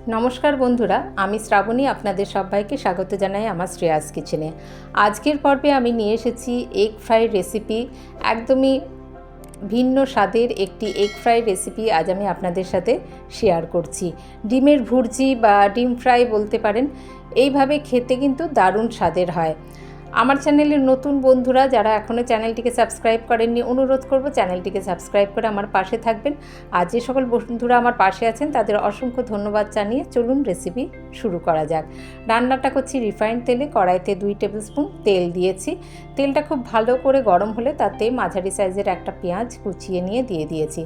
নমস্কার বন্ধুরা, আমি শ্রাবণী আপনাদের সবাইকে স্বাগত জানাই আমার শ্রেয়াস কিচেনে। আজকের পর্বে আমি নিয়ে এসেছি এগ ফ্রাই রেসিপি। একদমই ভিন্ন স্বাদের একটি এগ ফ্রাই রেসিপি আজ আমি আপনাদের সাথে শেয়ার করছি। ডিমের ভুর্জি বা ডিম ফ্রাই বলতে পারেন। এইভাবে খেতে কিন্তু দারুণ স্বাদের হয়। আমার চ্যানেলের নতুন বন্ধুরা যারা এখনও চ্যানেলটিকে সাবস্ক্রাইব করেননি, অনুরোধ করব চ্যানেলটিকে সাবস্ক্রাইব করে আমার পাশে থাকবেন। আর যে সকল বন্ধুরা আমার পাশে আছেন তাদের অসংখ্য ধন্যবাদ জানিয়ে চলুন রেসিপি শুরু করা যাক। রান্নাটা করছি রিফাইন্ড তেলে। কড়াইতে 2 টেবিল স্পুন তেল দিয়েছি। তেলটা খুব ভালো করে গরম হলে তাতে মাঝারি সাইজের একটা পেঁয়াজ কুচিয়ে নিয়ে দিয়ে দিয়েছি।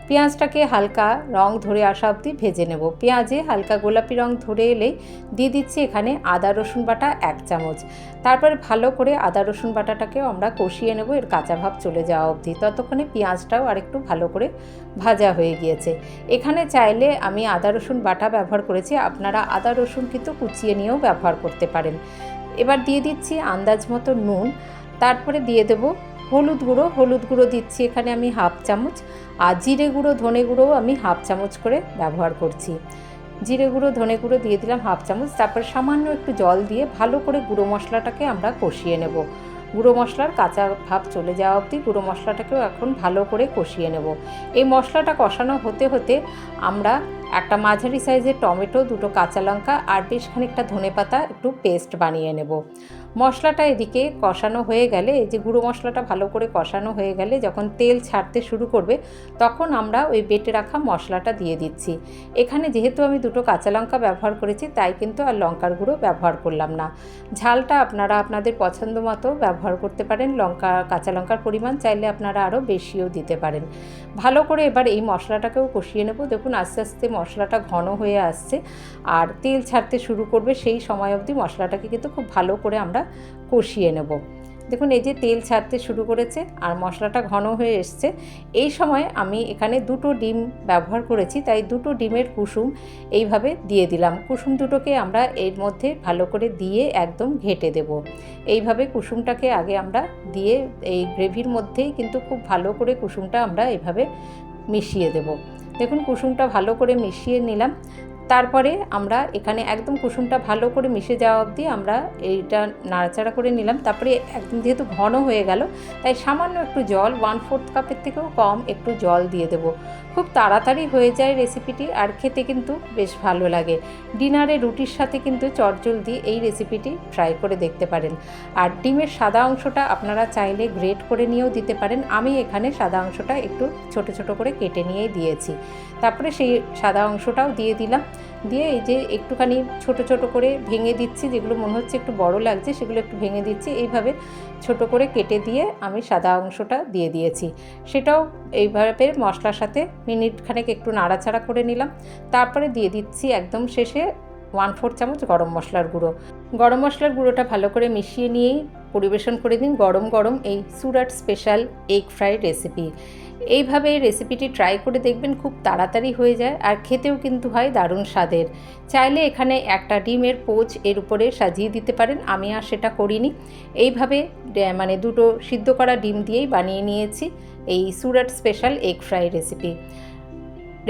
পেঁয়াজটাকে হালকা রং ধরে আসা অবধি ভেজে নেব। পেঁয়াজে হালকা গোলাপি রং ধরে এলেই দিয়ে দিচ্ছি এখানে আদা রসুন বাটা 1 চামচ। তারপরে ভালো করে আদা রসুন বাটাটাকেও আমরা কষিয়ে নেব এর কাঁচা ভাব চলে যাওয়া অবধি। ততক্ষণে পেঁয়াজটাও আরেকটু ভালো করে ভাজা হয়ে গিয়েছে। এখানে চাইলে আমি আদা রসুন বাটা ব্যবহার করেছি, আপনারা আদা রসুন কিন্তু কুচিয়ে নিয়েও ব্যবহার করতে পারেন। এবার দিয়ে দিচ্ছি আন্দাজ মতো নুন। তারপরে দিয়ে দেব হলুদ গুঁড়ো দিচ্ছি এখানে আমি 1/2 চামচ। আর জিরে গুঁড়ো ধনে গুঁড়োও আমি 1/2 চামচ করে ব্যবহার করছি। জিরে গুঁড়ো ধনে গুঁড়ো দিয়ে দিলাম 1/2 চামচ। তারপর সামান্য একটু জল দিয়ে ভালো করে গুঁড়ো মশলাটাকে আমরা কষিয়ে নেব। গুঁড়ো মশলার কাঁচা ভাব চলে যাওয়া অবধি গুঁড়ো মশলাটাকেও এখন ভালো করে কষিয়ে নেব। এই মশলাটা কষানো হতে হতে আমরা একটা মাঝারি সাইজের টমেটো, 2টো কাঁচা লঙ্কা আর বেশ খানিকটা ধনেপাতা একটু পেস্ট বানিয়ে নেব। মশলাটা এদিকে কষানো হয়ে গেলে, এই যে গুঁড়ো মশলাটা ভালো করে কষানো হয়ে গেলে যখন তেল ছাড়তে শুরু করবে তখন আমরা ওই বেটে রাখা মশলাটা দিয়ে দিচ্ছি। এখানে যেহেতু আমি 2টো কাঁচা লঙ্কা ব্যবহার করেছি তাই কিন্তু আর লঙ্কার গুঁড়ো ব্যবহার করলাম না। ঝালটা আপনারা আপনাদের পছন্দ মতো ব্যবহার করতে পারেন। কাঁচা লঙ্কার পরিমাণ চাইলে আপনারা আরও বেশিও দিতে পারেন। ভালো করে এবার এই মশলাটাকেও কষিয়ে নেব। দেখুন আস্তে আস্তে মশলাটা ঘন হয়ে আসছে আর তেল ছাড়তে শুরু করবে, সেই সময় অবধি মশলাটাকে কিন্তু খুব ভালো করে আমরা কষিয়ে নেব। দেখুন এই যে তেল ছাড়তে শুরু করেছে আর মশলাটা ঘন হয়ে এসছে। এই সময় আমি এখানে 2টো ডিম ব্যবহার করেছি, তাই 2টো ডিমের কুসুম এইভাবে দিয়ে দিলাম। কুসুম দুটোকে আমরা এর মধ্যে ভালো করে দিয়ে একদম ঘেঁটে দেব। এইভাবে কুসুমটাকে আগে আমরা দিয়ে এই গ্রেভির মধ্যেই কিন্তু খুব ভালো করে কুসুমটা আমরা এইভাবে মিশিয়ে দেব। দেখুন কুসুমটা ভালো করে মিশিয়ে নিলাম। তারপরে আমরা এখানে একদম কুসুমটা ভালো করে মিশে যাওয়া অবধি আমরা এইটা নাড়াচাড়া করে নিলাম। তারপরে একদম যেহেতু ঘন হয়ে গেল তাই সামান্য একটু জল, 1/4 কাপের থেকেও কম একটু জল দিয়ে দেব। খুব তাড়াতাড়ি হয়ে যায় রেসিপিটি আর খেতে কিন্তু বেশ ভালো লাগে। ডিনারে রুটির সাথে কিন্তু চটজলদি এই রেসিপিটি ট্রাই করে দেখতে পারেন। আর ডিমের সাদা অংশটা আপনারা চাইলে গ্রেট করে নিয়েও দিতে পারেন। আমি এখানে সাদা অংশটা একটু ছোট ছোট করে কেটে নিয়েই দিয়েছি। তারপরে সেই সাদা অংশটাও দিয়ে দিলাম। দিয়ে এই যে একটুখানি ছোট ছোট করে ভেঙে দিচ্ছি, যেগুলো মনে হচ্ছে একটু বড় লাগছে সেগুলো একটু ভেঙে দিচ্ছি। এইভাবে ছোট করে কেটে দিয়ে আমি সাদা অংশটা দিয়ে দিয়েছি। সেটাও এইভাবে মশলার সাথে মিনিটখানেক একটু নাড়াচাড়া করে নিলাম। তারপরে দিয়ে দিচ্ছি একদম শেষে 1/4 চামচ গরম মশলার গুঁড়ো। গরম মশলার গুঁড়োটা ভালো করে মিশিয়ে নিয়েই পরিবেশন করে দিন গরম গরম এই Surat special egg fry recipe. এইভাবে এই রেসিপিটি ট্রাই করে দেখবেন, খুব তাড়াতাড়ি হয়ে যায় আর খেতেও কিন্তু হয় দারুণ স্বাদের। চাইলে এখানে একটা ডিমের পোচ এর উপরে সাজিয়ে দিতে পারেন, আমি আর সেটা করিনি। এইভাবে মানে 2টো সিদ্ধ করা ডিম দিয়েই বানিয়ে নিয়েছি এই সুরাট স্পেশাল এগ ফ্রাই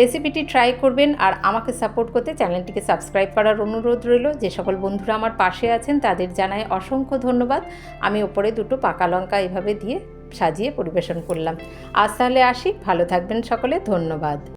রেসিপিটি ট্রাই করবেন আর আমাকে সাপোর্ট করতে চ্যানেলটিকে সাবস্ক্রাইব করার অনুরোধ রইল। যে সকল বন্ধুরা আমার পাশে আছেন তাদের জানাই অসংখ্য ধন্যবাদ। আমি ওপরে 2টো পাকা লঙ্কা এইভাবে দিয়ে সাজিয়ে পরিবেশন করলাম। আজ তাহলে আসি, ভালো থাকবেন সকলে, ধন্যবাদ।